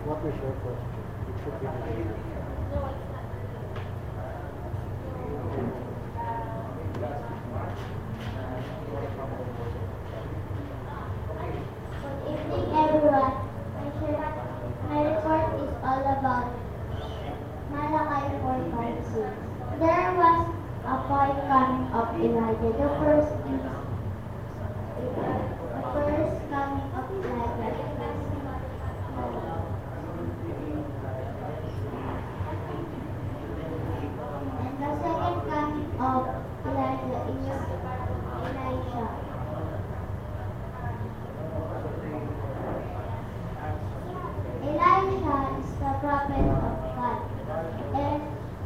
What is your question? It should be the Good evening, everyone. My report is all about Malachi 4:5-6. There was a point coming of Elijah. The first coming of Elijah is, and the second coming of Elijah is Elisha. Elisha is the prophet of God, and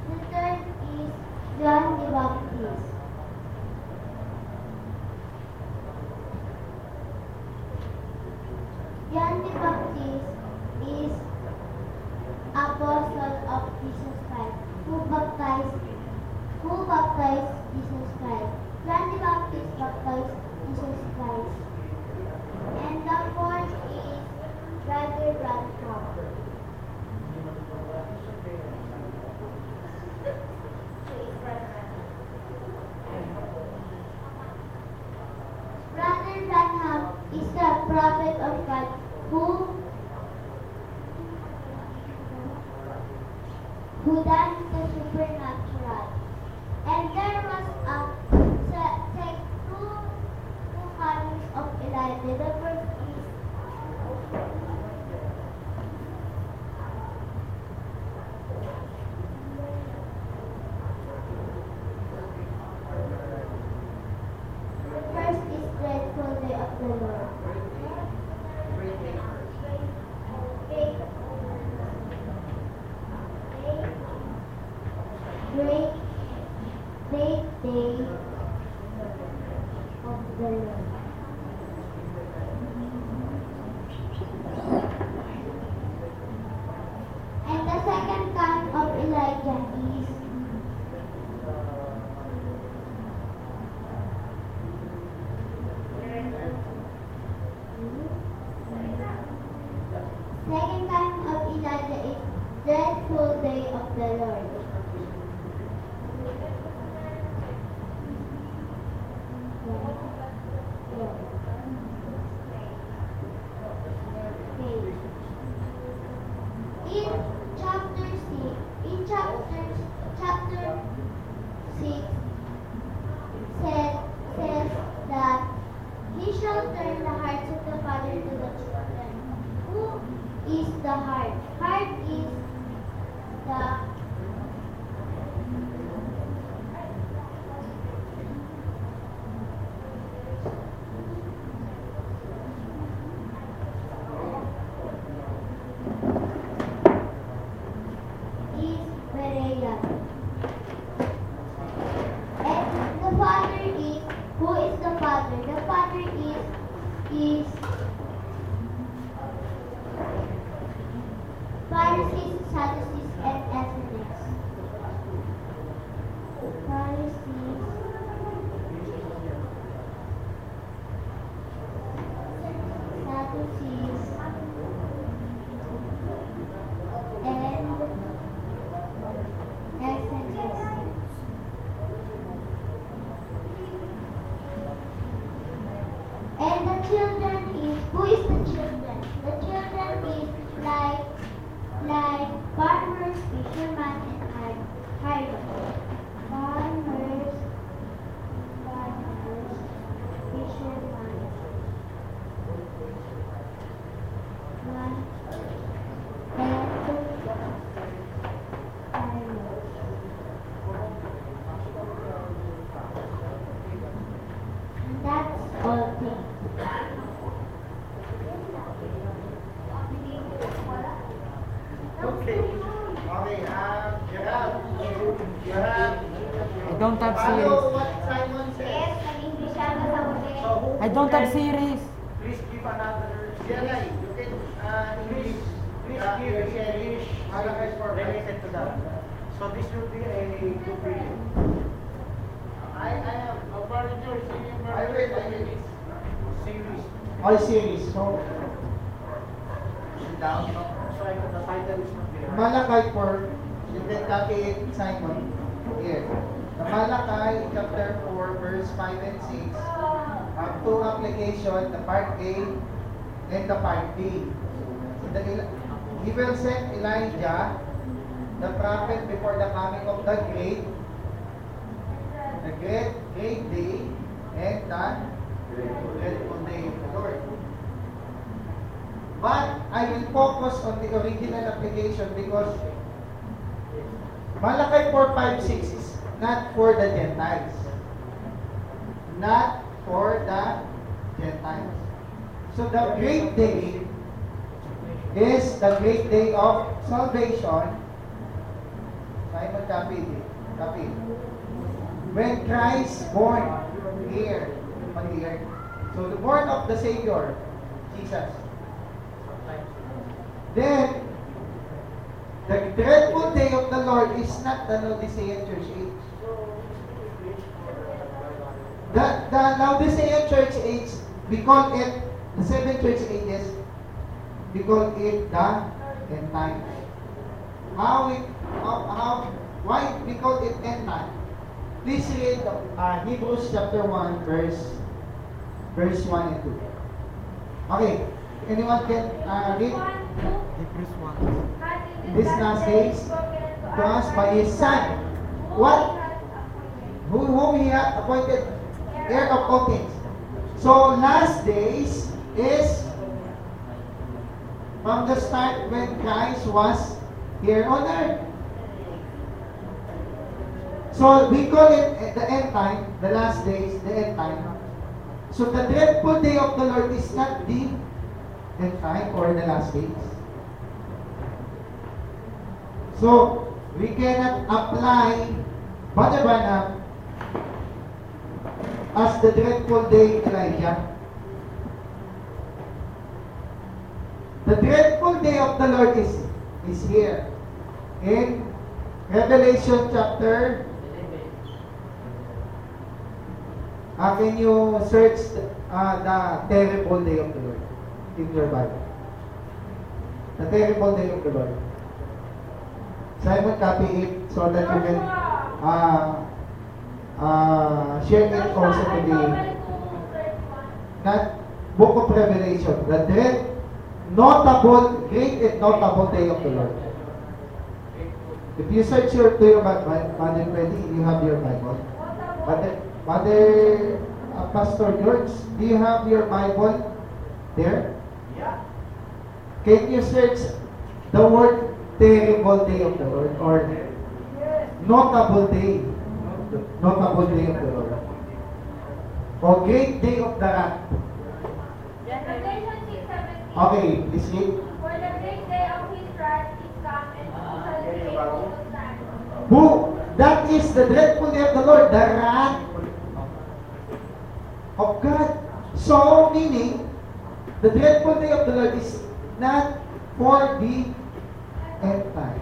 the third is John the Baptist. John the Baptist is apostle of Jesus Christ, who baptized Jesus Christ. John the Baptist baptized Jesus Christ. And the fourth is Brother Branham. Brother Branham is the prophet of God who done the supernatural. And there was two comings of Elijah. The first is dreadful day of the Lord. Great day of the Lord. And the second coming of Elijah is dreadful day of the Lord. In chapter 6 says that he shall turn the hearts of the father to the children. Who is the heart? Heart is the Pharisees, Sadducees, and Essenes. Pharisees, Sadducees, and Essenes. And the children is, who is the children? The children is like farmers, fishermen, and hiremen. Farmers, fishermen, and that's all things. Okay. You have. I don't have Follow series. what Simon says. I don't have series. Please give another. Yeah, you can English. Please give English related to that. So this will be a good video. I have a particular series. I will. Series. All series. So sit down. the title is not there. Malachi 4, and then copy it, Simon, here. The Malachi chapter 4, verse 5 and 6 have two applications, the part A and the part B. So he will send Elijah, the prophet, before the coming of the great day and the dreadful day of the Lord. But I will focus on the original application because Malachi 4, 5, 6 is not for the Gentiles. Not for the Gentiles. So the great day is the great day of salvation. Simon, copy it. Copy it. When Christ born here on the earth. So the born of the Savior, Jesus. Then, the dreadful day of the Lord is not the Laodicean church age. The Laodicean church age, we call it, the seven church ages, we call it the end time. Why we call it end time? Please read Hebrews chapter 1, verse 1 and 2. Okay, anyone can read? Hebrews 1. This last days to us by His Son. What? Whom He hath appointed heir of all things. So last days is from the start when Christ was here on earth. So we call it the end time, the last days, the end time. So the dreadful day of the Lord is not the end time or the last days. So we cannot apply Brother Branham as the dreadful day Elijah. The dreadful day of the Lord is here in Revelation chapter. Can you search the terrible day of the Lord in your Bible? The terrible day of the Lord. Simon, copy it so that you can share it also to the that book of Revelation, the great and notable day of the Lord. If you search to your Bible, Mother Freddy, you have your Bible. Mother Pastor George, do you have your Bible there? Yeah. Can you search the word terrible day of the Lord or notable day? Notable day of the Lord. Or great day of the wrath. Okay, please read. For the great day of His wrath is come, and who shall escape all the time? Who? That is the dreadful day of the Lord, the wrath of God. So, meaning, the dreadful day of the Lord is not for the end times.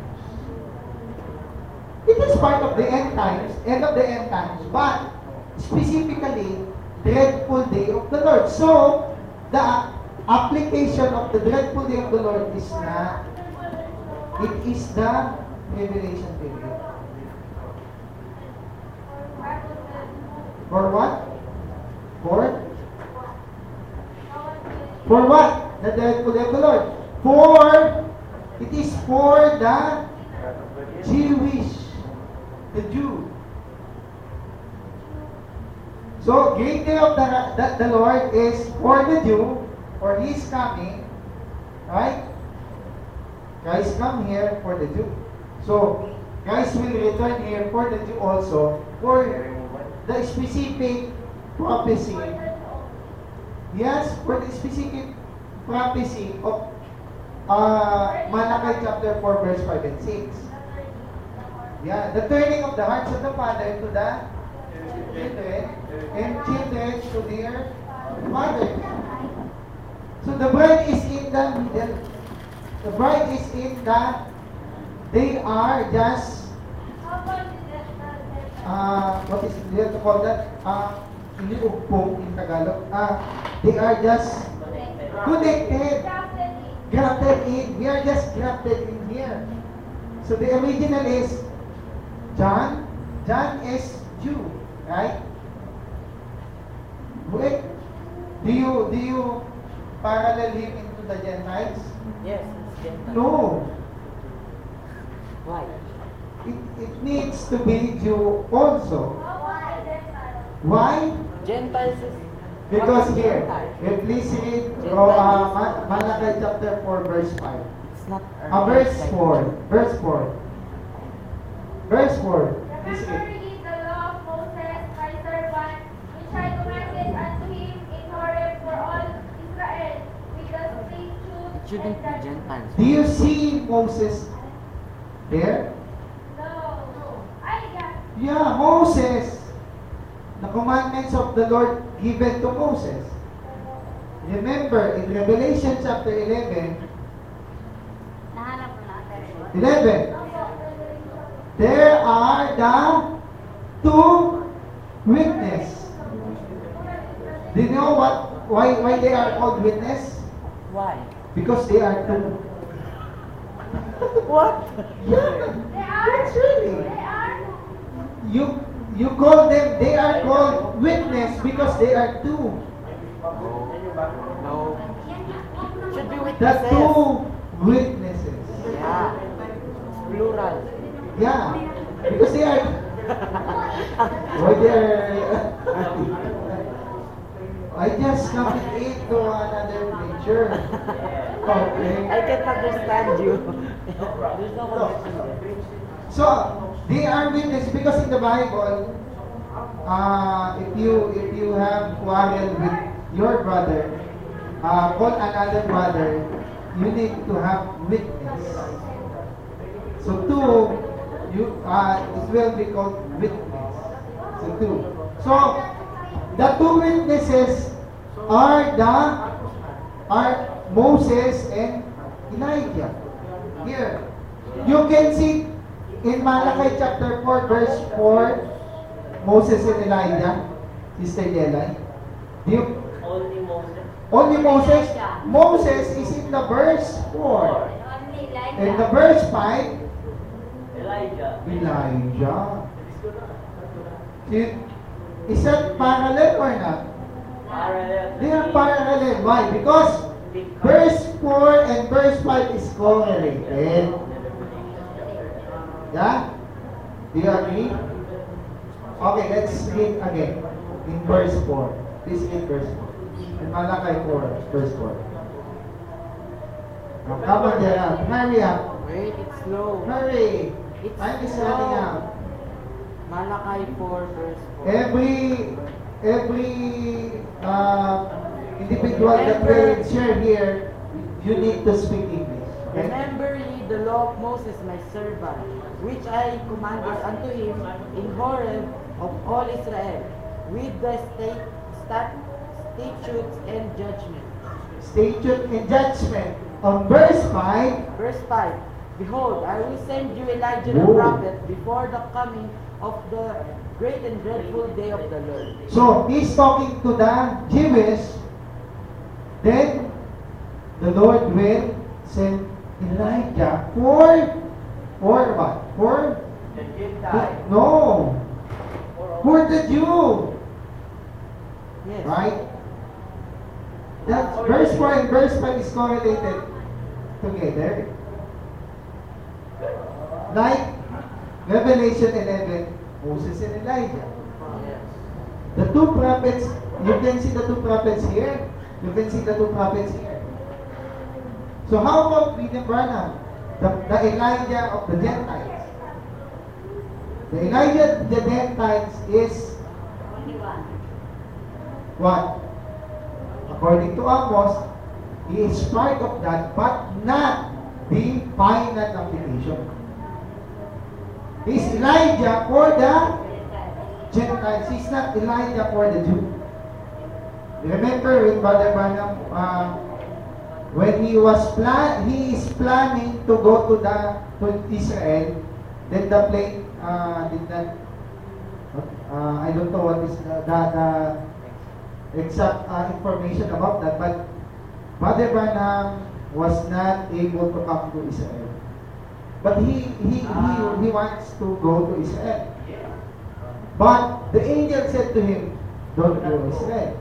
It is part of the end times, end of the end times, but specifically, dreadful day of the Lord. So, the application of the dreadful day of the Lord is not, it is the tribulation period. For what? For what? The dreadful day of the Lord. It is for the Jewish, the Jew. So, great day of the Lord is for the Jew, for His coming, right? Christ come here for the Jew. So, Christ will return here for the Jew also, for the specific prophecy. Yes, for the specific prophecy of Malachi chapter 4, verse 5 and 6. Yeah, the turning of the hearts of the father to the children, and children to their fathers. So the bride is in the middle. The bride is in the, they are just, what is it, you have to call that? Iniugpong in Tagalog. They are just connected. grafted in. We are just grafted in here. So the original is John. John is Jew, right? Wait, do you parallel him into the Gentiles? Yes, it's Gentile. No. Why? It needs to be Jew also. Why? Gentiles is... Because what is here, Gentile? please read Malachi chapter 4, verse 5. It's not... Verse 4. Verse 4. Verse 4. Please Remember read. ye the law of Moses, my servant, which I commanded unto him in Horeb for all Israel, with the statutes It shouldn't and be judgments. Gentiles. Do you see Moses there? No. I got Yeah, Moses. The commandments of the Lord given to Moses. Remember, in Revelation chapter 11, 11, there are the two witnesses. Do you know why they are called witness? Why? Because they are two. What? Yeah, They are. that's really. They are. You call them, they are called witness because they are two. No. Should be The witnesses. two witnesses. Yeah. Plural. Yeah, because they are. Why they are? I just come into another picture. Okay. I can't understand you. There's no connection there. So they are witnesses because in the Bible, if you have quarrel with your brother, call another brother, you need to have witness. So two, it will be called witness. So two. So the two witnesses are Moses and Elijah. Here, you can see in Malachi chapter 4, verse 4, Moses and Elijah, Sister Yelay. Only Moses. Only Moses. Moses is in the verse 4. In the verse 5, Elijah. Elijah. Is that parallel or not? Parallel. They are parallel. Why? Because verse 4 and verse 5 is correlated. Yeah? Do you agree? Okay, let's read again. In verse 4. Please read verse 4. In Malachi 4, verse 4. Now, come on there. Hurry up. Wait, it's slow. Hurry. It's Time is slow. running out. Malachi 4 verse 4. Every individual that will share here, you need to speak English. Okay? Remember ye the law of Moses my servant, which I commanded unto him in Horeb of all Israel, with the statutes and judgments. Statute and judgment. On verse 5, Verse 5. Behold, I will send you Elijah the Whoa. prophet before the coming of the great and dreadful day of the Lord. so he's talking to the Jewish. Then the Lord will send Elijah for what? For The Gentile. no, for the Jew, Yes. right? That's verse 4 and verse 5 is correlated together. Like Revelation 11, Moses and Elijah. Yes. The two prophets, you can see the two prophets here. You can see the two prophets here. So how about William Branham? The Elijah of the Gentiles. The Elijah of the Gentiles is what? According to Amos, he is part of that, but not the final application. He's Elijah for the Gentiles. He's not Elijah for the Jew. Remember when Brother Branham, when he is planning to go to Israel, then the plane did not. I don't know what is the exact information about that, but Brother Branham was not able to come to Israel. But he wants to go to Israel. But the angel said to him, don't go to Israel.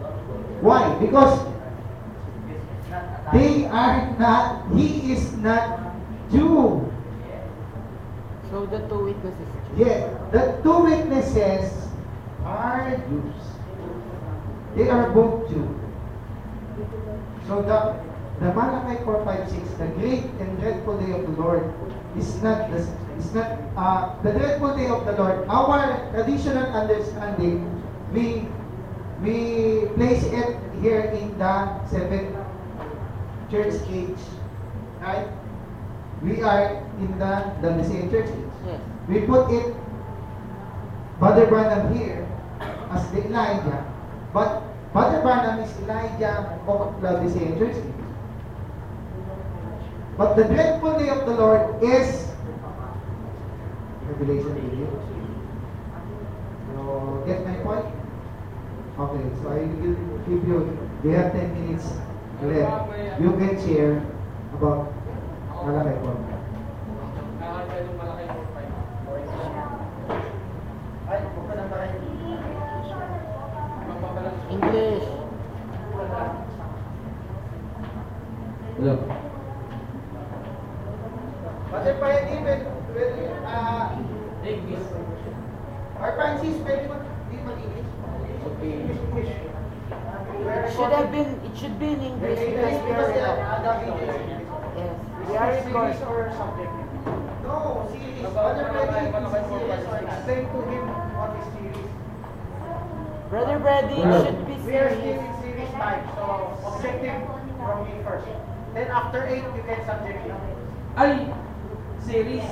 Why? Because he is not Jew. So the two witnesses. Yeah, the two witnesses are Jews. They are both Jews. So the Malachi 4:5-6, the great and dreadful day of the Lord is not the dreadful day of the Lord. Our traditional understanding, we place it here in the seventh church age, right? We are in the Messianic church age. Yes. We put it, Brother Branham here as the Elijah, but Brother Branham is Elijah of the Messianic church age. But the dreadful day of the Lord is Revelation 8. You get my point? Okay, so I will give you, we have 10 minutes left. You can share about Malachi 4. Ay, buka na ba kayo? English. Hello. But if I even, or Francis, pwede mo, di mag-English? English. It should be in English because we are yes, we are Series recording. or subjective? No, series. Brother Freddy, series or explain to him what is series. Brother Brady, it should be We are still serious. in series type, so objective from me first. Then after 8, you can subjective. Ay, series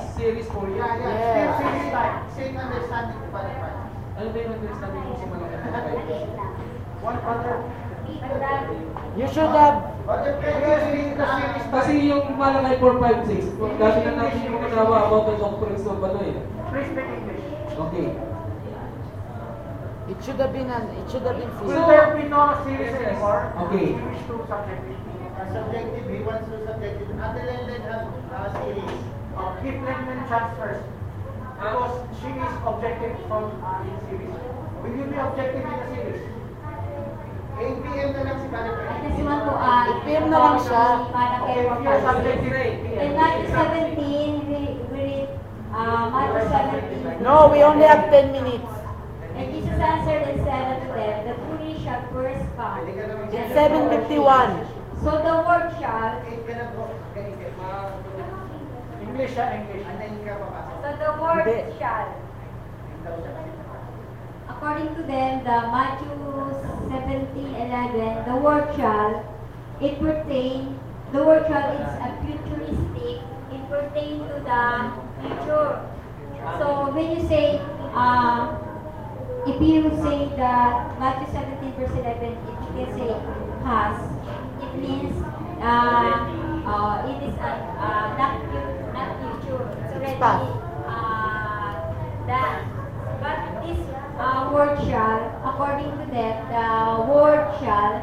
po yun. Yeah, Yeah. still series type. Same understanding to Brother Francis. Ano ba yung understanding mo sa Malachi 4:5? One brother. You should have. Brother Freddy is reading the series Kasi type. yung Malachi 4:5-6, dati na natin yung ginawa about the doctrines of ano eh. Please speak English. Okay. It should have been Will serious. there be no series anymore? Okay. You wish to subjective. Subjective, he wants to subjective. Adelaide has series. Give Lennon chance first. Because she is objective from in series. Will you be objective in the series? 8 p.m. na lang si Brother At Freddy. this one po, PM na lang siya. Malachi Okay, if you're 4:5. subjective, 8 p.m. In Matthew 17, we read Matthew 17. No, we only have 10 minutes. And Jesus answered and said unto them, the truly shall first come. It's 7:51. So the word shall, 8 ka na bro. Okay, okay. English siya, English. Ano yung ka papasok? so the word Hindi. shall. According to them, the Matthew 17:11, the word shall, the word shall is a futuristic, it pertains to the future. So when you say, if you say that Matthew 17:11, if you can say has, it means it is not future. It's already Past. done. But this word shall, according to them, the word shall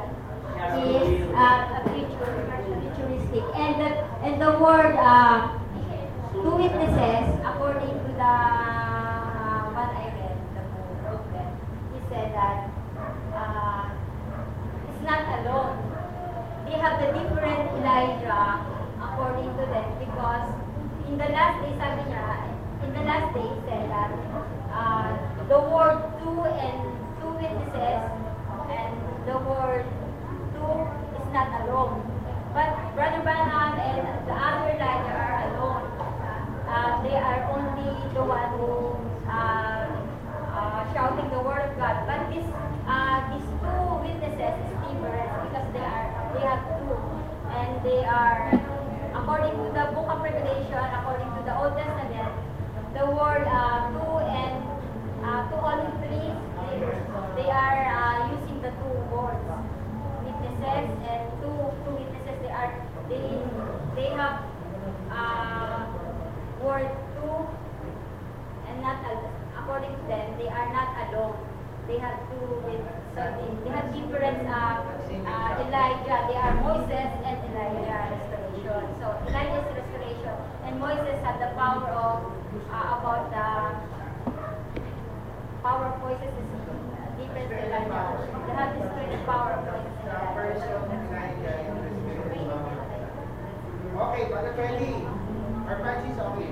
is a futuristic, and the word two witnesses, according to the what I read, the book, he said that it's not alone. They have the different Elijah, according to them, because in the last day, sabi niya, in the last day, he said that the word two and two witnesses, and the word two is not alone. But Brother Branham and the other Elijah are alone. They are only the one who shouting the word of God. But these two witnesses is different because they have two, and they are, according to the Book of Revelation, according to the Old Testament, the word two and two only three, they are using the two words, witnesses, and two witnesses. They have word two, and not according to them, they are not alone. They have two with something. They have different Elijah. They are Moses and Elijah restoration. have the power of about the power of voices is different to Elijah. They have the spirit power of voices. Okay, Brother Freddy. Our Francis, okay.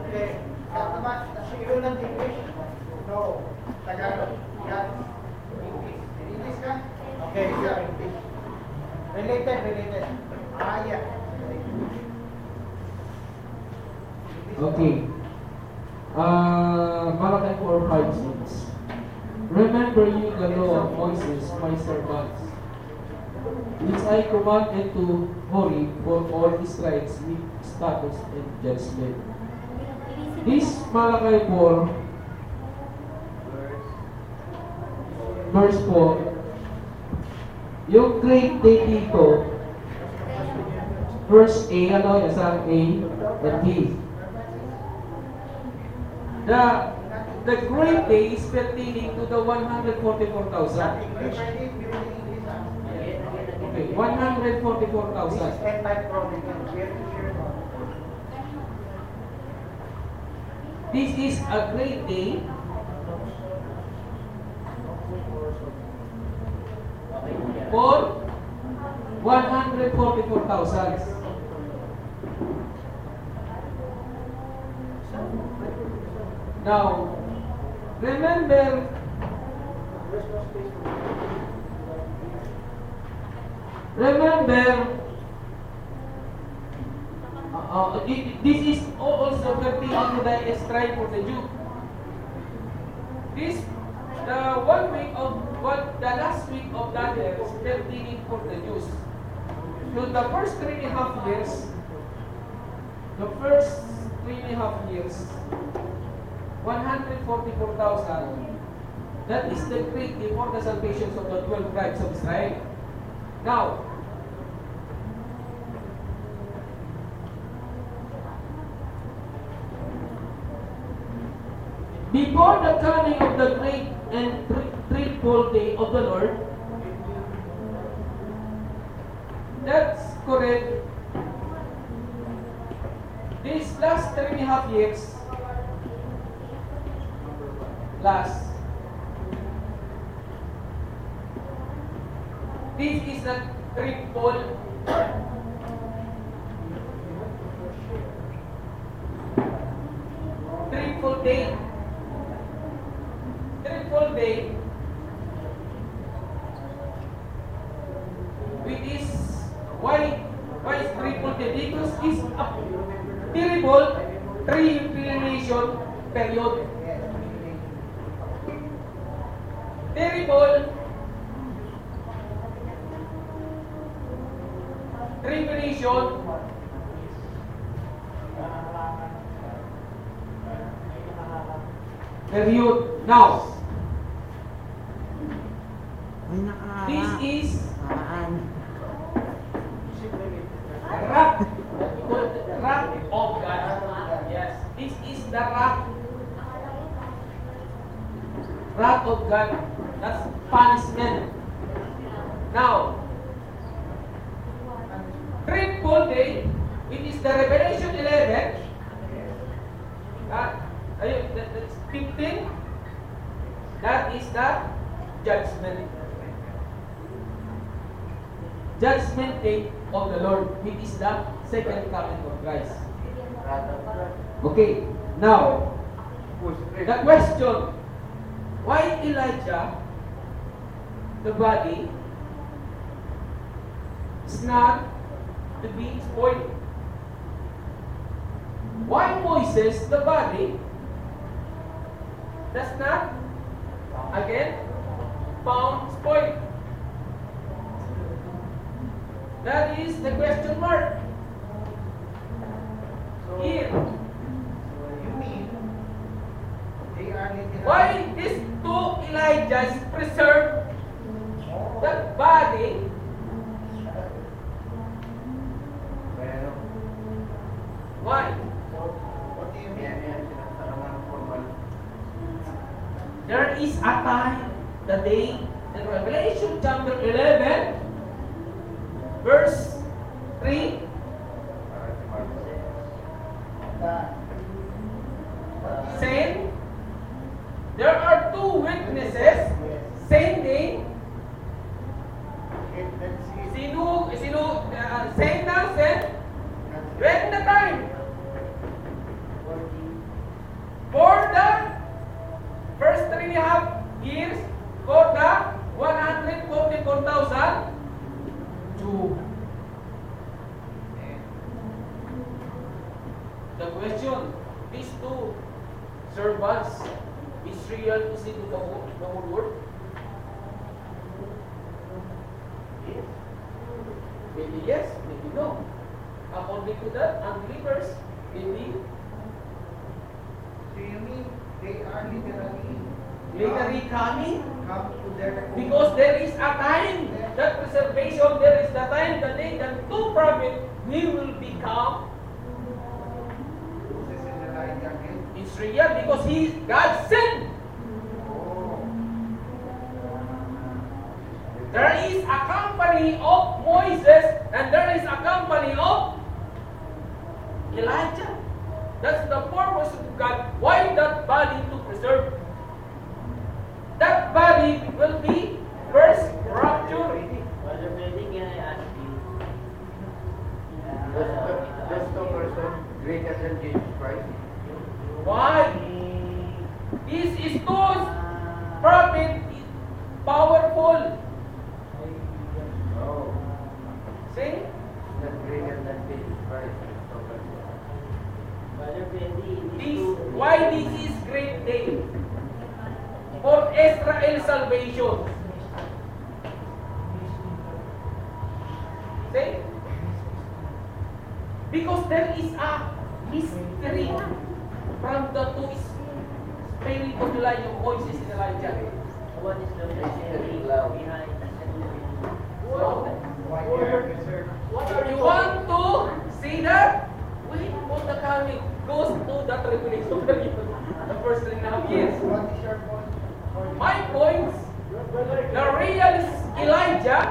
Okay. Naman, siguro ng English? No. Tagalog. Yan. English. English ka? Okay, yeah, English. Related. Yeah. Okay. Malachi 4:5-6. Remember you the law of Moses, my servant, which I commanded to Horeb for all Israelites with statutes and judgment. This Malachi 4, verse 4, yung great day dito, verse A, ano, isang A and B. The great day is pertaining to the 144,000. Okay, 144,000. This is a great day. For 144,000. Now, remember, this is also pertaining to the strife for the Jew. This, the last week of Daniel is pertaining for the Jews. So the first 3.5 years, 144,000. That is the great day for the salvation of the 12 tribes of Israel. Now, before the coming of the great and threefold day of the Lord, that's correct. These last 3.5 years, this is the threefold day. Threefold day, which is why is threefold day? Because it's a terrible tribulation period. Terrible tribulation period. Now, this is wrath of God. Yes, this is the wrath of God. That's punishment. Now, threefold day, it is the Revelation 11. That's 15. That is the judgment. Judgment day of the Lord, which is the second coming of Christ. Okay, now, the question, why Elijah, the body, is not to be spoiled? Why Moses, the body, does not, again, found spoiled? That is the question mark. Here. You mean they are literally... Why these two Elijahs preserve the body? Why? What do you mean? There is a time, the day, in Revelation chapter 11, verse 3. Same. There are two witnesses sending. Send us and when the time for the first 3.5 years for the 144,000 Jew. The question, these two servants, Israel is it the whole world? Maybe yes, maybe no. According to the unbelievers, maybe. Do you mean they are Literally coming? come to their Because there is a time, that preservation, there is the time, the day that two prophets will become Moses and Elijah again? Israel because God sent. There is a company of Moses and there is a company of Elijah. That's the purpose of God. Why that body to preserve? That body will be first raptured. Brother Benny, can I ask you? Does the person greater than Jesus Christ? Why? This is two prophet powerful. Oh, See? not greater than Jesus Christ. Brother Benny, Why this is great day? For Israel salvation. See? Because there is a mystery from the two spirit of Elijah, Moses and Elijah. what is the mystery behind the If you want to see that, wait for the coming. Goes to the tribulation period, the first 3.5 years. What is your point? My points, the real Elijah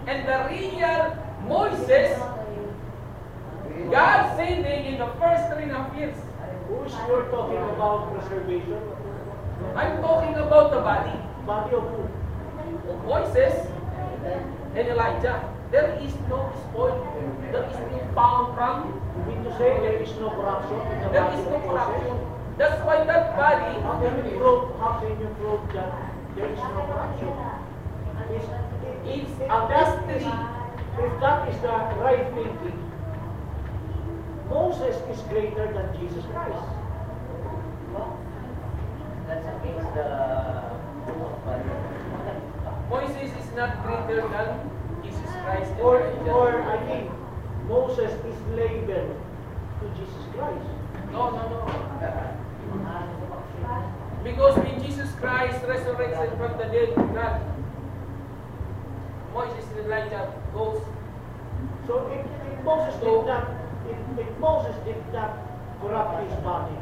and the real Moses, God sending in the first 3.5 years. Who's you're talking about preservation? I'm talking about the body Body of who? of Moses and Elijah. There is no spoil. There is no found from. You mean to say there is no corruption in the There body is of no Moses? corruption. That's why that body. How can you prove that there is no corruption? It's If a that mystery. if that is the right thinking, Moses is greater than Jesus Christ. That's against the rule of God. Moses is not greater than Jesus Christ and Or Elijah. I think Moses is labeled to Jesus Christ. No. Because when Jesus Christ resurrected from the dead, God, Moses and Elijah goes. So if Moses did not corrupt his body,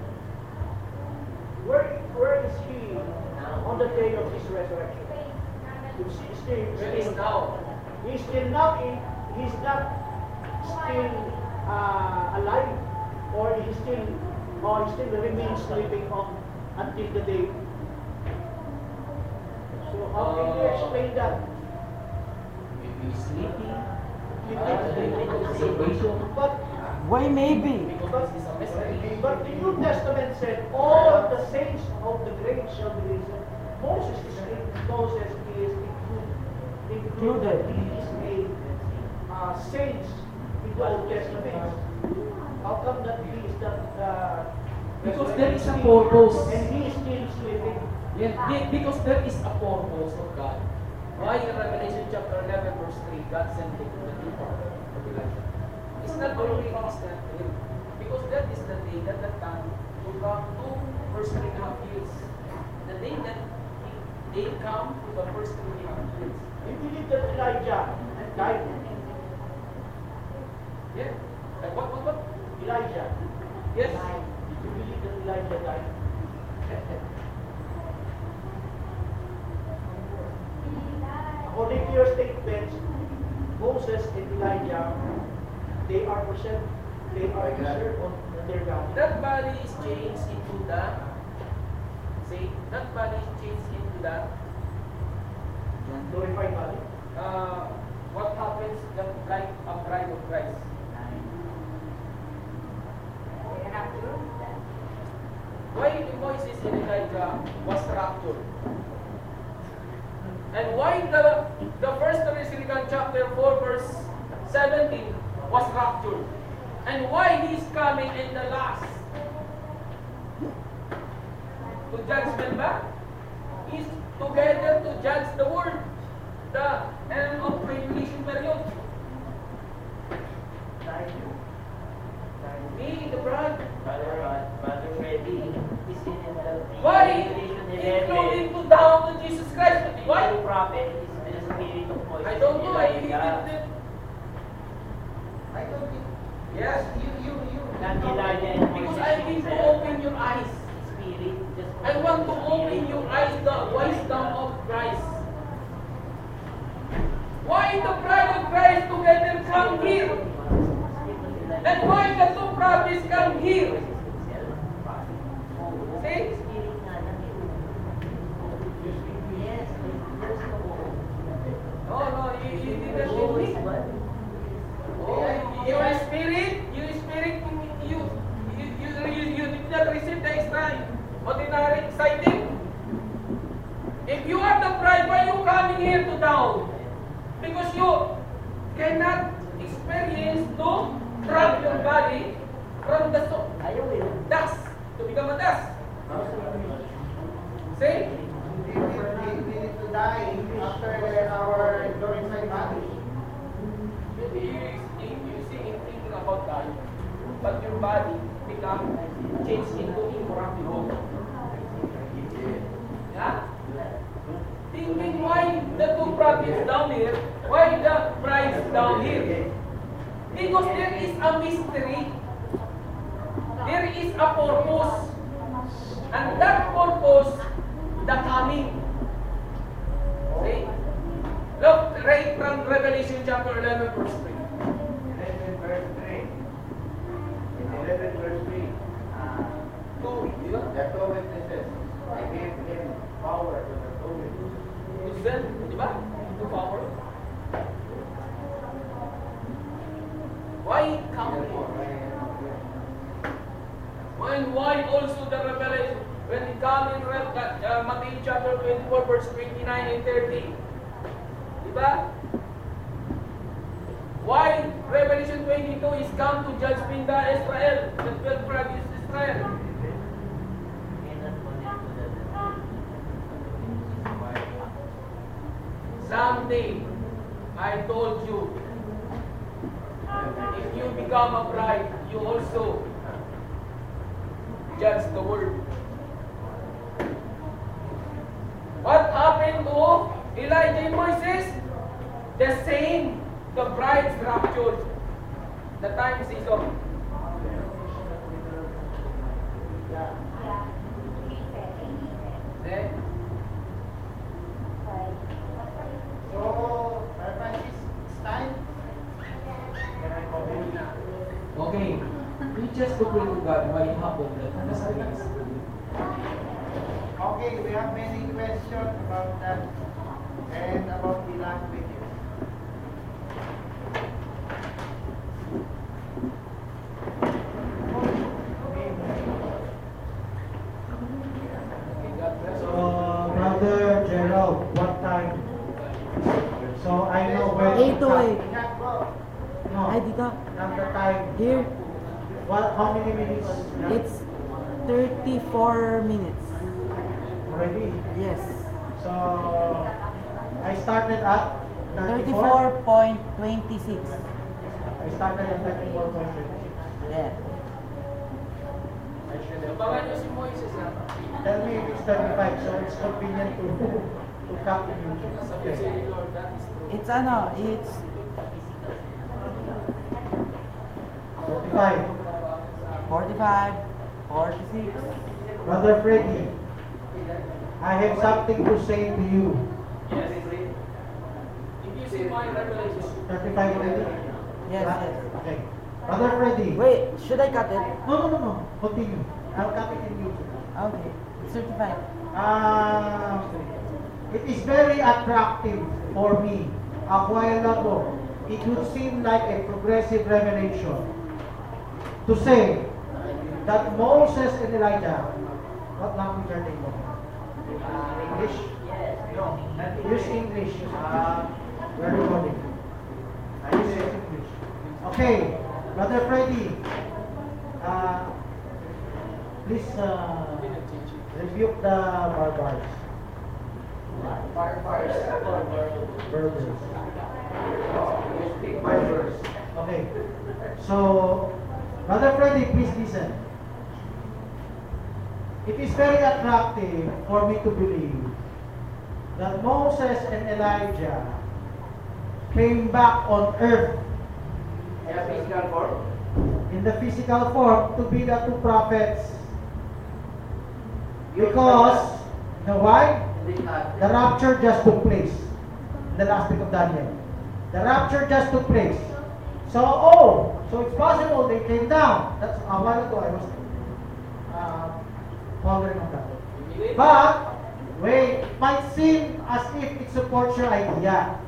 where is he on the day of his resurrection? Where is now? He's still not still alive, or he still remains sleeping on until the day. So how can you explain that? Maybe sleeping. But Why maybe? Because this is a mystery. But the New Testament said, all the saints of the grave shall be risen. Moses is included. He is a saint in the Old Testament. How come that he is not? Because there is a purpose. And he is still sleeping. Because there is a purpose of God. Why in Revelation chapter 11 verse 3, God sent him to the people of Elijah. It's not only instant him. Because that is the day that the time will come to first 3.5 years. The day that they come to the first 3.5 years. You believe that Elijah died? Yeah. Like what? Elijah. Yes. Did you believe that Elijah died? According to your statements, Moses and Elijah, they are present they are reserved on their garment. That body is changed into the, see, that body is changed into the, Glorified body. what happens like a bride of Christ. Why Moses and Elijah was raptured? And why the first Thessalonians chapter 4 verse 17 was raptured? And why he is coming in the last? To judgment ba? Is together to judge the world. The end of tribulation period. Me, the bride. Brother Freddy is in the Why? Revelation 11. Including to down to Jesus Christ. Why? The prophet is the spirit of Moses. I don't know. I Elijah. didn't. I don't think. Yes. You. Not Elijah and Because Moses I need to himself. open your eyes. Spirit. Just I want to open your eyes the wisdom of Christ. Why the bride of Christ together come here? And why the two prophets come here? See? No, you didn't get me. Oh, your spirit, you did not receive the extra ordinary exciting. If you are the bride, why are you coming here to down? Because you cannot experience to drop your body from the dust to become a dust. See? We need to die after our glorified body. You see, in thinking about that, but your body become changed into incorruptible. Yeah? Thinking why the two prophets down here, why the brides down here? Because there is a mystery. There is a purpose. And that purpose, the coming. See? Look, right from Revelation chapter 11 verse 3. 11 verse 3. In 11 verse 3. Two, di ba? The two witnesses. I gave him power to the two witnesses. To send, di ba? To power. Why come here? And why also the revelation when it comes in Matthew chapter 24 verse 29 and 30? Diba? Why Revelation 22 is come to judge Pinda Israel, the 12 tribes of Israel? Someday, I told you, if you become a bride, you also judge the world. What happened to Elijah and Moses? The same. The bride's raptured. The time is up. Then, So, Francis, it's time. Okay, we just to pray to God why it happened that the spirit is Okay, we have many questions about that and about the last video. So, Brother Gerald, what time? So, I know when. 8:08. Ingat po. No, Ay, dito. not the time. Here, What? How many minutes? it's 34 minutes. Already. Yes. So, I started at 34. 34.26. I started at 34.26. Yeah. abangan nyo si Moises ha. Tell me if it's 35, so it's convenient to cut the YouTube. Sabi sa Okay. Lord, that is true. It's ano, it's 45. 45, 46. Brother Freddy, I have something to say to you. Yes. If you see my revelation, 35 already? Yes, Huh? yes. Okay. Brother Freddy. Wait, should I cut it? No. Continue. I'll cut it in YouTube. Okay. Certified. It is very attractive for me. A while ago, it would seem like a progressive revelation to say that Moses and Elijah, what language are they talking? English? Yes. No, use English. We're recording. Use English. Okay, Brother Freddy, please rebuke the barbars. Berbers. Okay. So, Brother Freddy, please listen. It is very attractive for me to believe that Moses and Elijah came back on earth in the physical form to be the two prophets. Because, you know why? The rapture just took place in the last book of Daniel. The rapture just took place. So it's possible they came down. That's a while ago I was pondering on that. But, wait, it might seem as if it supports your idea.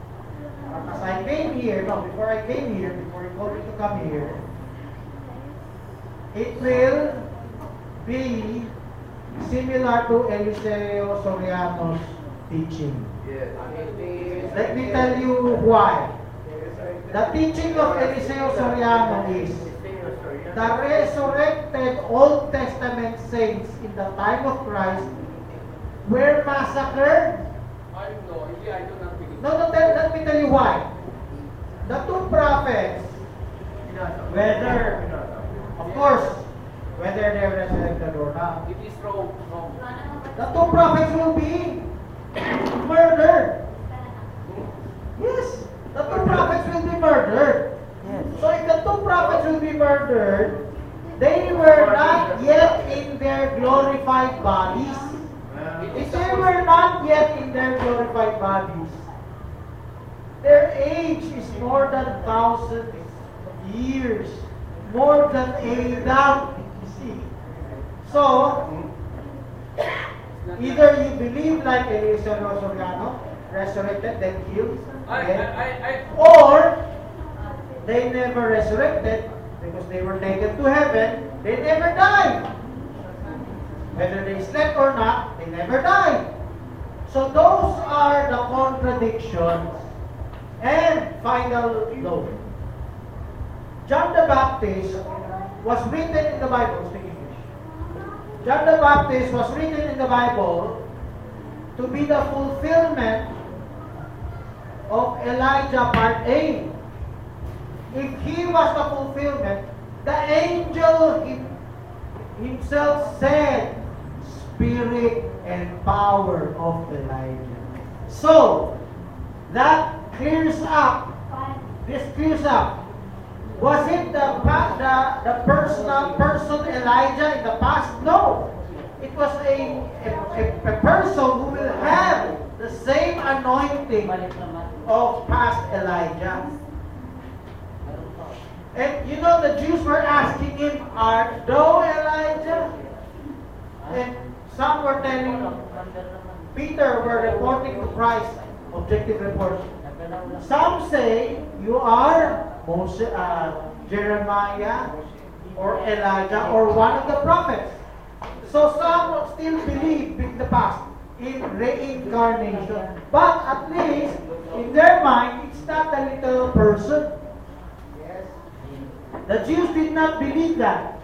As I came here, before you told me to come here, it will be similar to Eliseo Soriano's teaching. Let me tell you why. The teaching of Eliseo Soriano is the resurrected Old Testament saints in the time of Christ were massacred. I do not believe. No, let me tell you why. The two prophets, whether they're resurrected or not, It is wrong. the two prophets will be murdered. Yes, the two prophets will be murdered. Yes. So if the two prophets will be murdered, they were not yet in their glorified bodies. If they were not yet in their glorified bodies, their age is more than thousands of years, more than Adam. You see. So, either you believe like Eliseo Soriano, resurrected, then killed, or they never resurrected because they were taken to heaven, they never died. Whether they slept or not, they never died. So those are the contradictions. And final note. John the Baptist was written in the Bible, speak English. John the Baptist was written in the Bible to be the fulfillment of Elijah part A. If he was the fulfillment, the angel himself said, Spirit and power of Elijah. So, that clears up. This clears up. Was it the person Elijah in the past? No. It was a person who will have the same anointing of past Elijah. And you know the Jews were asking him, art thou Elijah? And some were telling Peter were reporting to Christ, objective report. Some say you are Moses, Jeremiah, or Elijah, or one of the prophets. So some will still believe in the past, in reincarnation. But at least, in their mind, it's not a little person. The Jews did not believe that.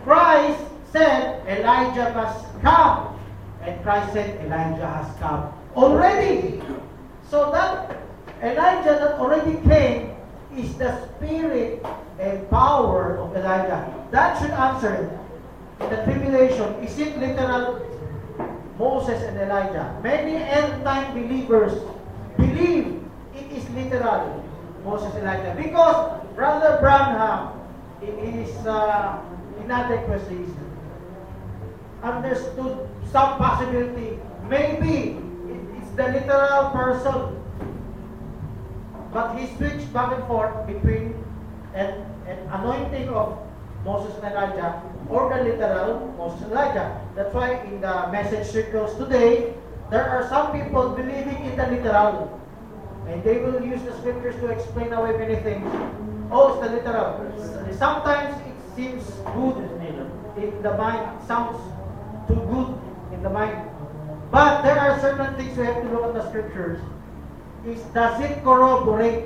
Christ said, Elijah must come. And Christ said, Elijah has come already. So that Elijah that already came is the spirit and power of Elijah. That should answer it. In the tribulation, is it literal Moses and Elijah? Many end-time believers believe it is literal Moses and Elijah. Because Brother Branham, in his inadequacies, understood some possibility. Maybe it's the literal person. But he switched back and forth between and anointing of Moses and Elijah, or the literal Moses and Elijah. That's why in the message circles today, there are some people believing in the literal. And they will use the scriptures to explain away many things. Oh, it's the literal. Sometimes it seems good in the mind, sounds too good in the mind. But there are certain things we have to look at the scriptures. Does it corroborate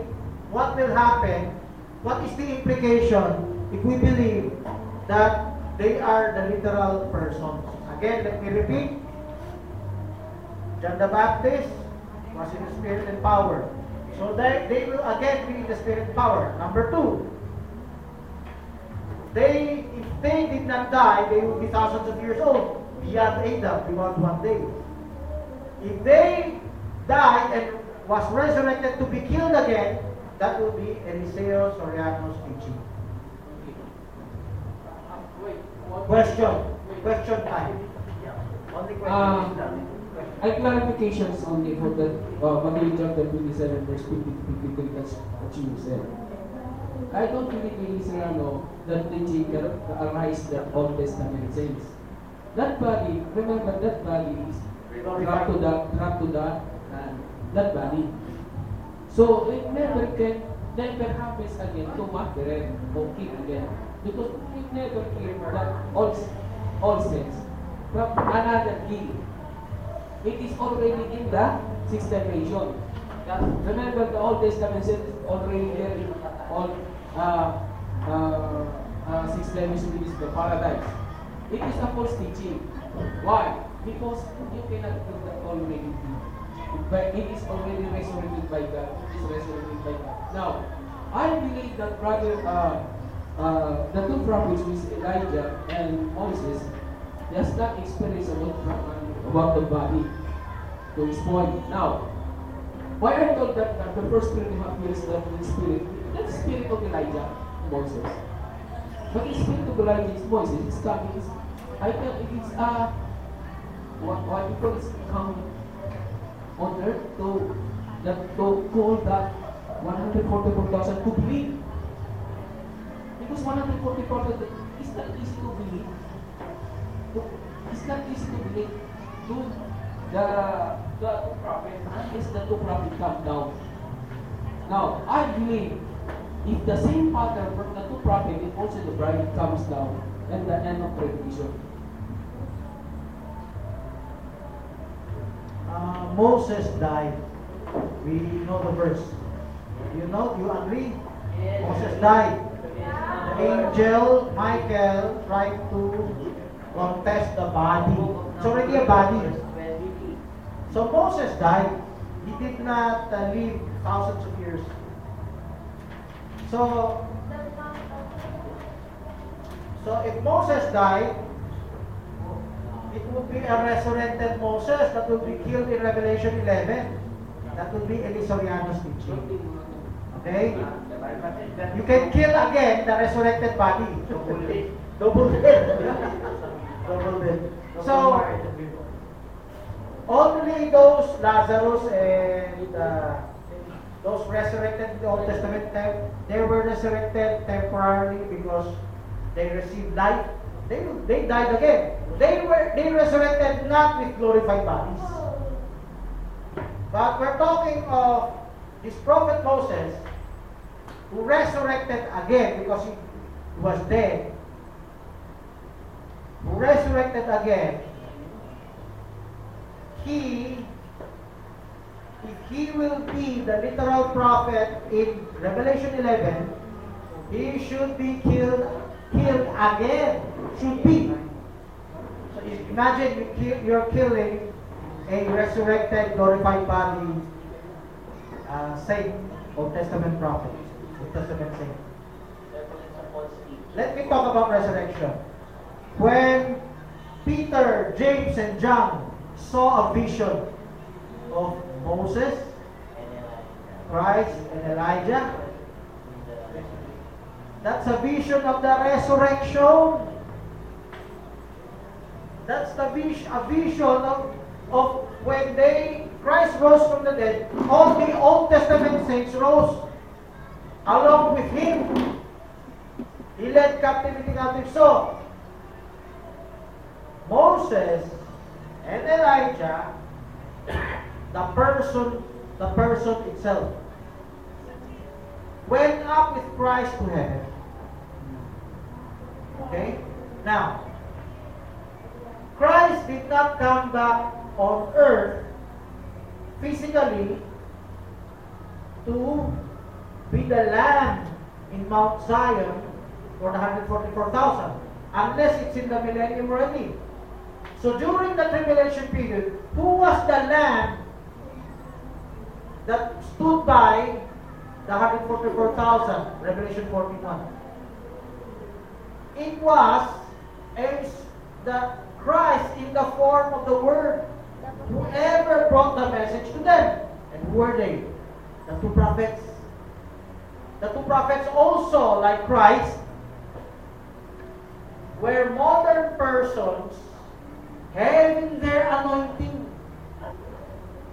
what will happen? What is the implication if we believe that they are the literal persons? Again, let me repeat. John the Baptist was in the spirit and power. So they will again be in the spirit and power. Number two, if they did not die, they will be thousands of years old. Beyond Adam, beyond one day. If they died and was resurrected to be killed again, that will be Eliseo Soriano's teaching. Question time. Only question is done. Clarifications only for the Manalit chapter 27 verse 50 to 53 that you said. I don't believe in Israel that teaching arise the Old Testament saints. That body, remember that body is trapped to that body. So it never happens again to murder or kill again. Because it never came that all saints from another king. It is already in the sixth dimension. Remember the Old Testament says already there in all sixth dimension is the paradise. It is a false teaching. Why? Because you cannot do that already. But it is already resurrected by God. It is resurrected by God. Now, I believe that the two prophets, which is Elijah and Moses, does not experience about the body to his point. Now, why I told that the first 3.5 years that the spirit, that's the spirit of Elijah, Moses. But the spirit of Elijah is Moses. It's coming. I tell it is what you call it coming on earth to call that 144,000 to believe. Because 144,000 is not easy to believe. It's not easy to believe. To the two prophets, unless the two prophets come down. Now, I believe if the same pattern from the two prophets, if also the bride comes down and the end of Revelation. Moses died. We know the verse. You know, you agree? Yes. Moses died. Yeah. The angel Michael tried to contest the body. It's already a body. So Moses died. He did not live thousands of years. So if Moses died, it would be a resurrected Moses that will be killed in Revelation 11. That will be Elisoriano's teaching. Okay? You can kill again the resurrected body. Double dead. Double dead. So, only those Lazarus and those resurrected in the Old Testament, they were resurrected temporarily because they received life. They died again. They resurrected not with glorified bodies. But we're talking of this prophet Moses who resurrected again because he was dead. Who resurrected again. If he will be the literal prophet in Revelation 11, he should be killed again. Should be. So imagine you're killing a resurrected, glorified body saint, Old Testament prophet, Old Testament saint. Let me talk about resurrection. When Peter, James, and John saw a vision of Moses, Christ, and Elijah, that's a vision of the resurrection. That's a vision of when Christ rose from the dead, all the Old Testament saints rose along with him. He led captivity captive. So, Moses and Elijah, the person itself, went up with Christ to heaven. Okay? Now, Christ did not come back on earth physically to be the Lamb in Mount Zion for the 144,000, unless it's in the millennium already. So during the tribulation period, who was the Lamb that stood by the 144,000? Revelation 41. It was the Christ in the form of the Word. Whoever brought the message to them. And who were they? The two prophets. The two prophets also, like Christ, were modern persons having their anointing.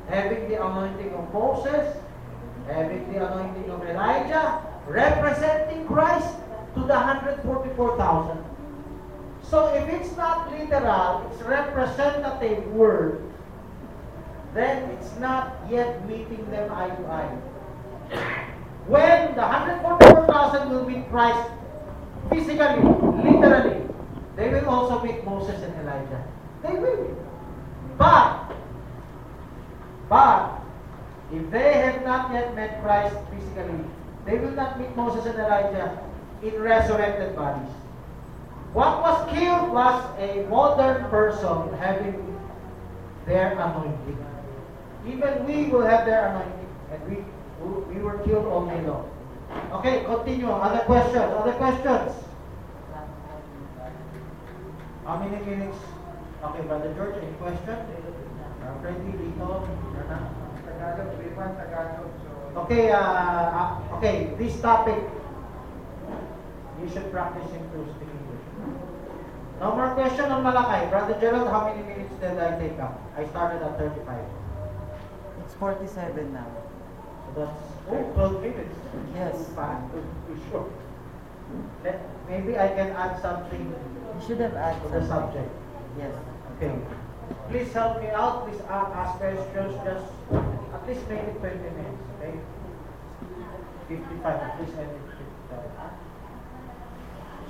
Having the anointing of Moses, having the anointing of Elijah, representing Christ to the 144,000. So if it's not literal, it's representative word, then it's not yet meeting them eye to eye. When the 144,000 will meet Christ physically, literally, they will also meet Moses and Elijah. They will. But if they have not yet met Christ physically, they will not meet Moses and Elijah in resurrected bodies. What was killed was a modern person having their anointing. Even we will have their anointing, and we were killed all day long. Okay, continue. Other questions? Other questions? How many minutes? Okay, Brother George, any question? Freddy, Lito, Nana? Tagalog, Biman, Tagalog. So, Okay, this topic, you should practice to speak English. No more question on Malakay. Brother Gerald, how many minutes did I take up? I started at 35. It's 47 now. So that's 12 minutes. Yes. Too fast, too short. Maybe I can add something You should have added to the something. subject. Yes. Okay. Please help me out. Please ask questions. Just at least make it 20 minutes. Okay? 55. At least I need 55.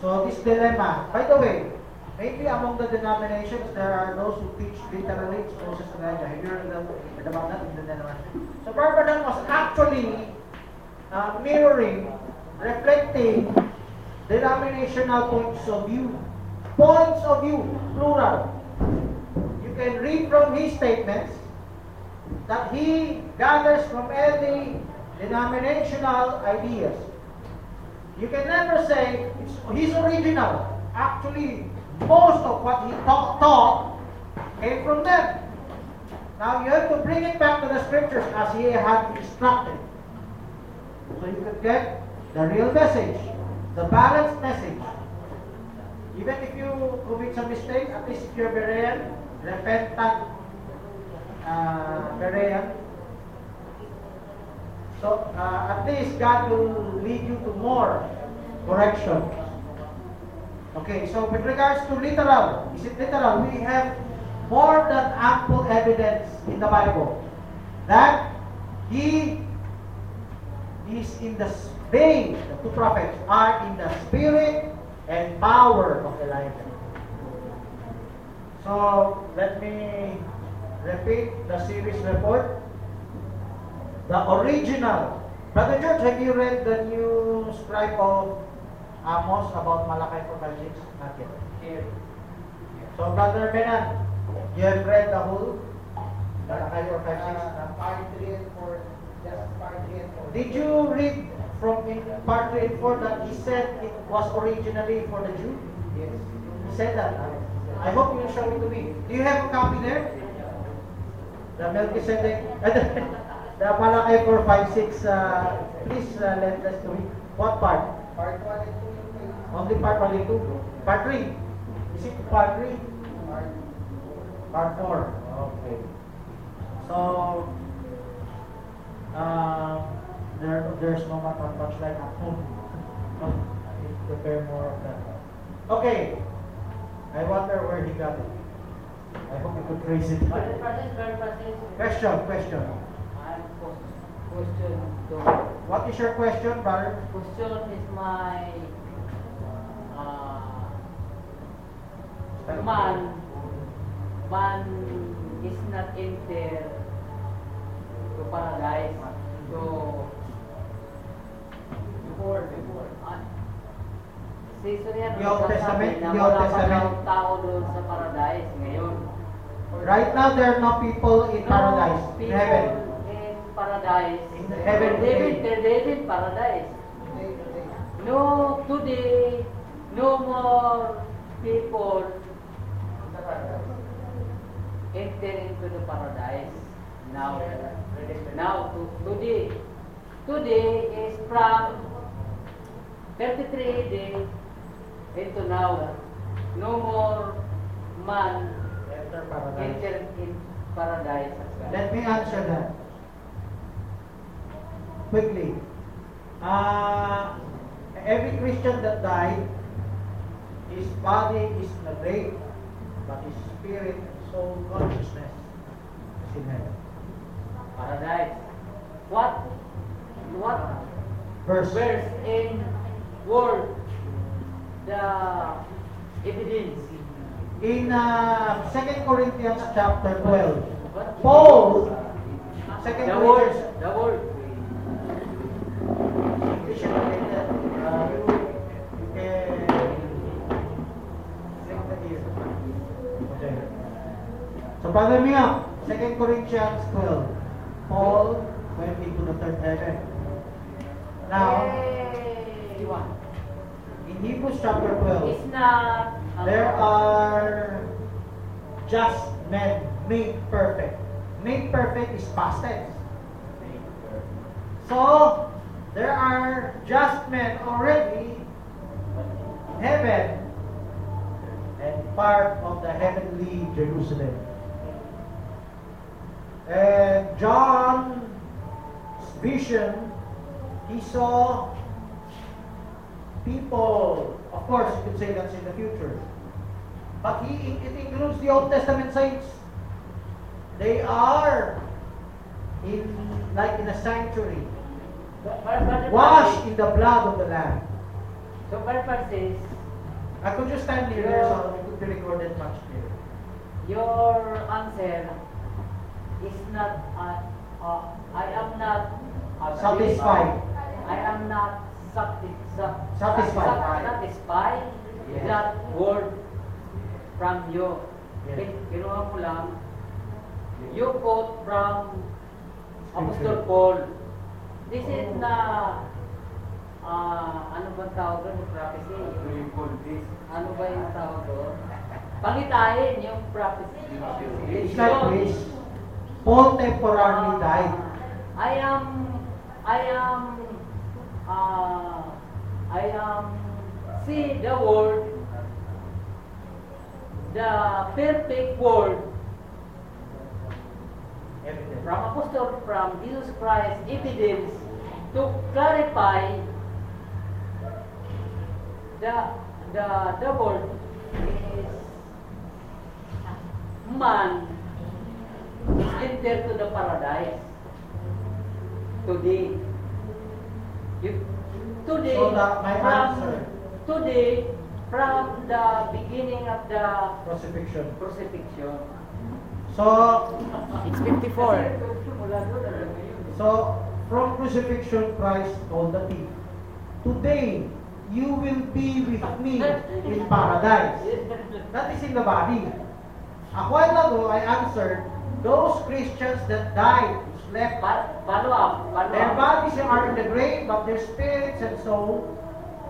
So this dilemma. By the way, maybe among the denominations there are those who teach literally it's Moses and Elijah. Have you heard about that in the denomination? So Barbadan was actually mirroring, reflecting denominational points of view. Points of view, plural. You can read from his statements that he gathers from early denominational ideas. You can never say it's his original. Actually, most of what he taught came from them. Now you have to bring it back to the scriptures as he had instructed. So you could get the real message, the balanced message. Even if you commit some mistake, at least if you're Berean, repentant Berean, so at least God will lead you to more correction. Okay, so with regards to literal, is it literal? We have more than ample evidence in the Bible that he is in the they, the two prophets, are in the spirit and power of Elijah. So let me repeat the series report. The original. Brother George, have you read the new scribe of Amos about Malachi 4:5-6? Not yet. here. So Brother Benan, you have read the whole Malachi 4:5-6? Part 3 and 4. Just part 3 and 4. Did you read from in part 3 and 4 that he said it was originally for the Jew? Yes. He said that. I hope you'll show it to me. Do you have a copy there? The Melchizedek, the Malachi 4:5-6. Please let us know. What part? Part 1 and 2. Only part 1 and 2. Part 3. Is it part 3? Part 4. Okay. So there's no punchline at home. prepare more of that. Okay. I wonder where he got it. I hope he could trace it. Question. Question to What is your question, brother? question is my man is not enter to paradise. So before season yan, The Old Testament, na the Old wala pa Testament. daw tao doon sa paradise ngayon. Right now, there are no people in paradise, in people heaven. in paradise. In heaven today. They're dead in paradise. No, today, no more people enter into the paradise. Now, today is from 33 days into now. No more man Enter paradise. enter in paradise as well. Let me answer that. Quickly. Every Christian that died, his body is in the grave, but his spirit and soul consciousness is in heaven. Paradise. What Verse. verse in word the evidence? In 2 Corinthians chapter 12, Paul, 2 The word, Corinthians, the word. English translated, you can click the ear. Okay. So follow me up. 2 Corinthians 12. Paul went into the third heaven. Now, in Hebrews chapter 12, It's not there are just men made perfect. Made perfect is past tense. So, there are just men already in heaven and part of the heavenly Jerusalem. And John's vision, he saw people, of course you could say that's in the future, but it includes the Old Testament saints. They are like in a sanctuary, washed in the blood of the Lamb. So purpose is I could just stand here so it could be recorded much clearer. your answer is not I am not Satisfied. I am not Satisfied. satisfied Yes. that word from you. Yes. Kinuha mo lang, you quote from Apostle Scripture. Paul. This is na ano bang tawag doon? Prophecy? Ano ba yung tawag doon? Pangitahin yung prophecy. It's like this. Paul temporarily died. I am see the word, the perfect word from Apostle, from Jesus Christ, evidence to clarify the word is man enter to the paradise today. Today, So my answer. today, from the beginning of the Crucifixion. crucifixion. So, It's 54. so from crucifixion, Christ told the thief, "Today you will be with me in paradise." That is in the body. A while ago, I answered those Christians that died, slept. Follow up. Their bodies are in the grave, but their spirits and soul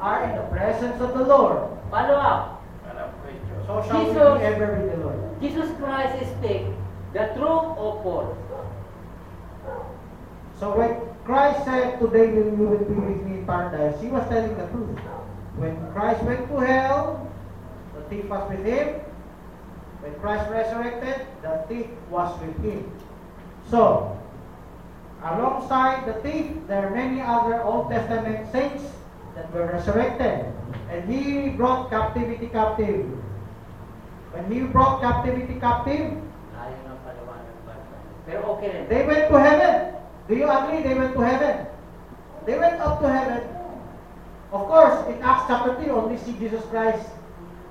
are in the presence of the Lord. Follow up. So shall we Jesus- be ever with the Lord. Jesus Christ speak the truth or false. So when Christ said, "Today you will be with me in paradise," he was telling the truth. When Christ went to hell, the thief was with him. When Christ resurrected, the thief was with him. So, alongside the thief, there are many other Old Testament saints that were resurrected. And he brought captivity captive. When he brought captivity captive, Ayaw ng paliwanag ba? Pero okay rin. they went to heaven. Do you agree? They went to heaven. They went up to heaven. Of course, in Acts chapter 3, only see Jesus Christ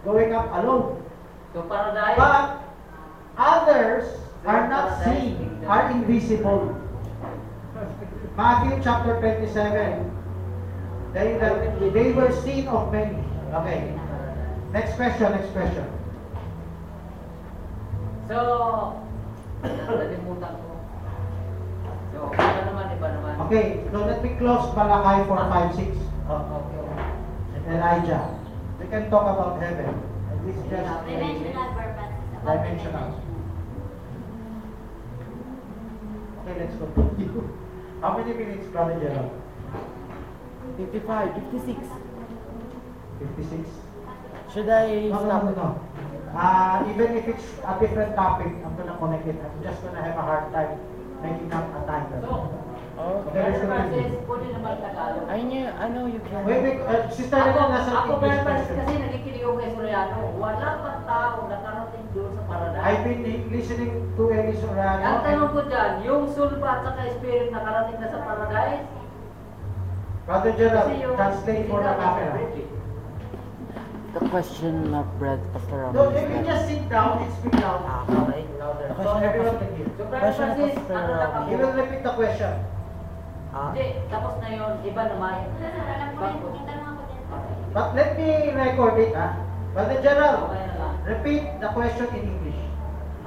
going up alone. So paradise. But others are not seen, are invisible. Matthew chapter 27, they were seen of many. Okay. Next question, next question. So, nalimutan ko. So, iba naman. Okay, so let me close Malachi 4:5-6. Okay. And Elijah. We can talk about heaven. And this is just Dimensional purpose. About dimensional. Okay, let's continue. How many minutes, Brother Gerald? 55, 56. 56? Should I stop? No. Even if it's a different topic, I'm gonna connect it. I'm just gonna have a hard time making up a time. Oh, Okay, let's Brother Francis, continue. pwede naman Tagalog. I know you can. Wait, Sister Lena, nasa Ako, English Brother Francis, question. kasi nakikinig ako kay Soriano. Wala pang tao nakarating doon sa paradise. I've been listening to Eli Soriano. Ang tanong ko dyan, yung sulpa at saka spirit nakarating na sa paradise? Brother Gerald, Kasi yung translate for the camera. The question of Brad Pastor No, if you just sit down and speak loud. Okay. Louder. The So question everyone of can hear. So, Brother Question of Francis, Pastor ano He nakapag- will repeat the question. Hindi, tapos na yun, iba naman. Alam ko rin, yung tanong ako din. But let me record it, ha? Brother Gerald, Okay na lang. repeat the question in English.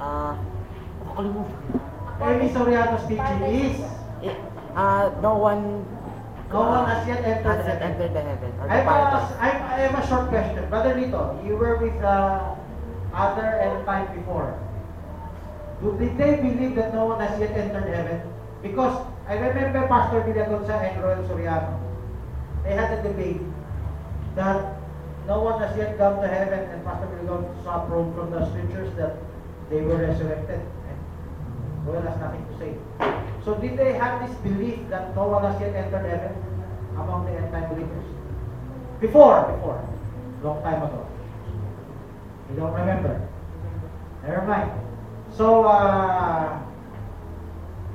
Nakalimutan. Eli Soriano's teaching is, No one no one has yet entered has heaven. entered the heaven or the I paradise. have a short question. Brother Lito, you were with other end time before. Did they believe that no one has yet entered heaven? Because I remember Pastor Villagonza and Royal Soriano, they had a debate that no one has yet gone to heaven, and Pastor Villagonza proved from the scriptures that they were resurrected. And Royal has nothing to say. So did they have this belief that no one has yet entered heaven among the end time believers? Before, long time ago. You don't remember? Never mind. So,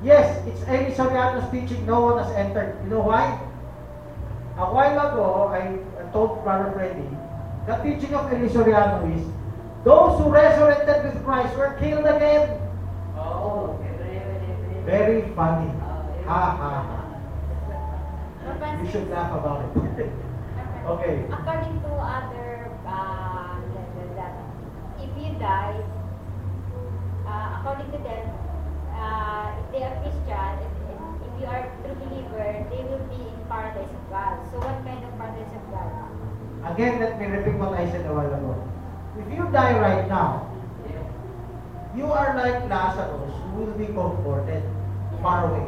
yes, it's Eli Soriano's teaching, no one has entered. You know why? A while ago, I told Brother Freddy, the teaching of Eli Soriano is, those who resurrected with Christ were killed again. Oh, Very funny. Ha ha ha. Purpose You should is- laugh about it. Okay. According to other that if you die, according to them, if they are Christian, if you are true believer, they will be in paradise of God. So what kind of paradise of God? Again, let me repeat what I said a while ago. If you die right now, you are like Lazarus who will be comforted far away.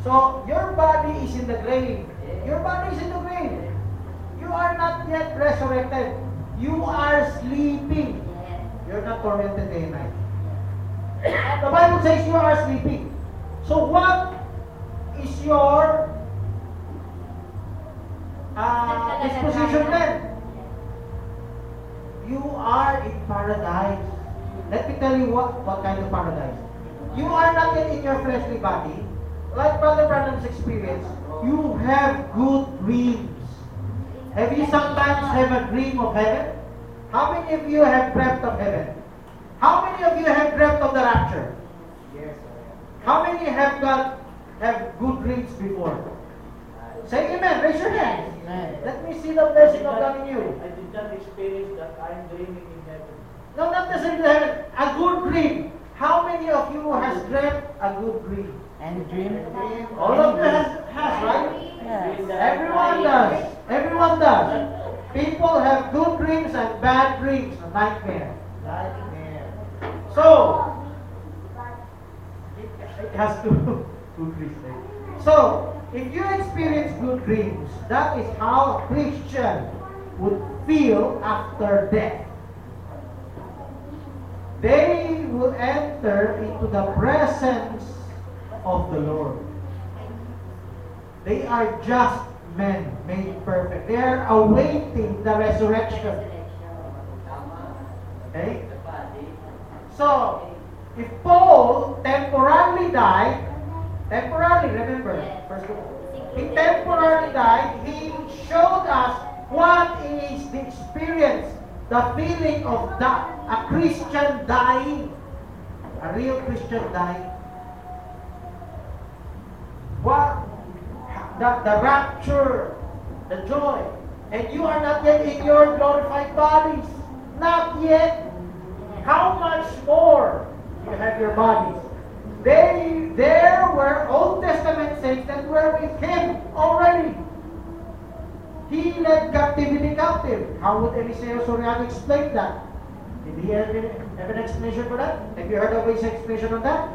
So, your body is in the grave. Your body is in the grave. You are not yet resurrected. You are sleeping. Yes. You're not tormented day and night. The Bible says you are sleeping. So, what is your disposition then? You are in paradise. Let me tell you what kind of paradise. You are not yet in your fleshly body. Like Brother Branham's experience, you have good dreams. Have you sometimes have a dream of heaven? How many of you have dreamt of heaven? How many of you have dreamt of the rapture? Yes, How many have good dreams before? Say amen. Raise your hand. Amen. Let me see the blessing of God in you. I did not experience that I am dreaming in heaven. No, not necessarily heaven. A good dream. How many of you has dreamt a good dream? And dream? All of you has right? Yes. Everyone does. Everyone does. People have good dreams and bad dreams, a nightmare. Nightmare. So, it has to good dreams. Right? So, if you experience good dreams, that is how a Christian would feel after death. They will enter into the presence of the Lord. They are just men made perfect. They are awaiting the resurrection. Okay? So, if Paul temporarily died, remember, he temporarily died, he showed us what is the experience, the feeling of a Christian dying, a real Christian dying. What? The rapture, the joy. And you are not yet in your glorified bodies. Not yet. How much more you have your bodies? There were Old Testament saints that were with him already. He led captivity captive. How would Eliseo Soriano explain that? Did he have an explanation for that? Have you heard of his explanation on that?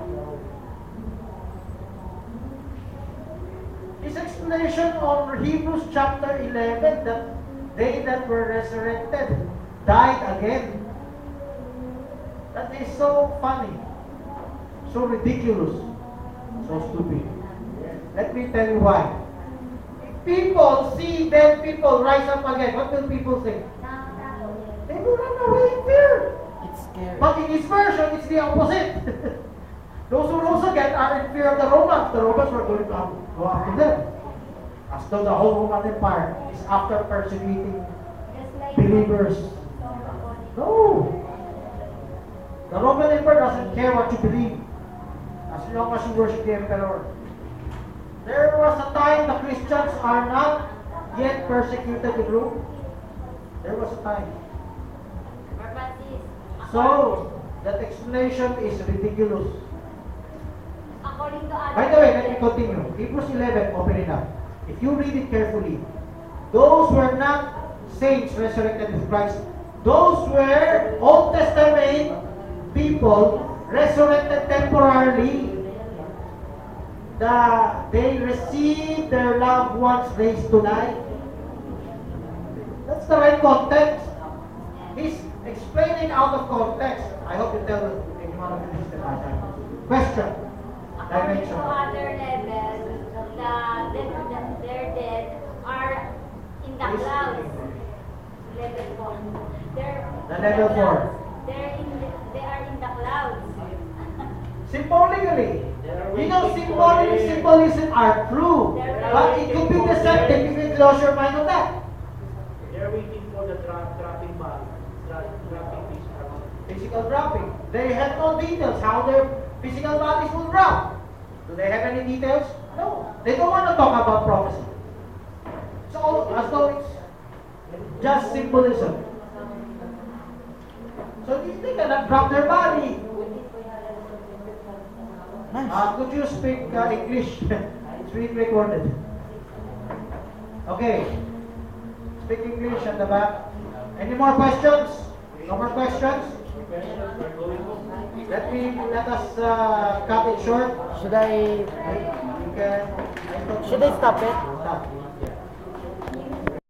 His explanation on Hebrews chapter 11, that they that were resurrected died again. That is so funny, so ridiculous, so stupid. Let me tell you why. If people see dead people rise up again, what will people say? They will run away in fear. It's scary. But in his version, it's the opposite. Those who rose again are in fear of the Romans. The Romans were going to go after them. As though the whole Roman Empire is after persecuting believers. No. The Roman Empire doesn't care what you believe, as long as you worship the Emperor. There was a time the Christians are not yet persecuted in Rome. There was a time. So, that explanation is ridiculous. According to other By the way, let me continue. Hebrews 11, open it up. If you read it carefully, those were not saints resurrected with Christ. Those were Old Testament people resurrected temporarily. They received their loved ones raised to life. That's the right context. He's explaining out of context. I hope you tell anyone of you this. Question. According to other levels, their dead are in the clouds. Level 4. The level 4. They are in the clouds. Symbolically. You know, symbolism are true. But it could be deceptive if you close your mind on that. They're waiting for the dropping body. Dropping Physical dropping. They have no details how their physical bodies will drop. Do they have any details? No. They don't want to talk about prophecy. So, as though it's just symbolism. So they cannot drop their body. Nice. Could you speak English? It's being recorded. Okay. Speak English at the back. Any more questions? No more questions? Let us cut it short. Should I You can. stop it? Stop.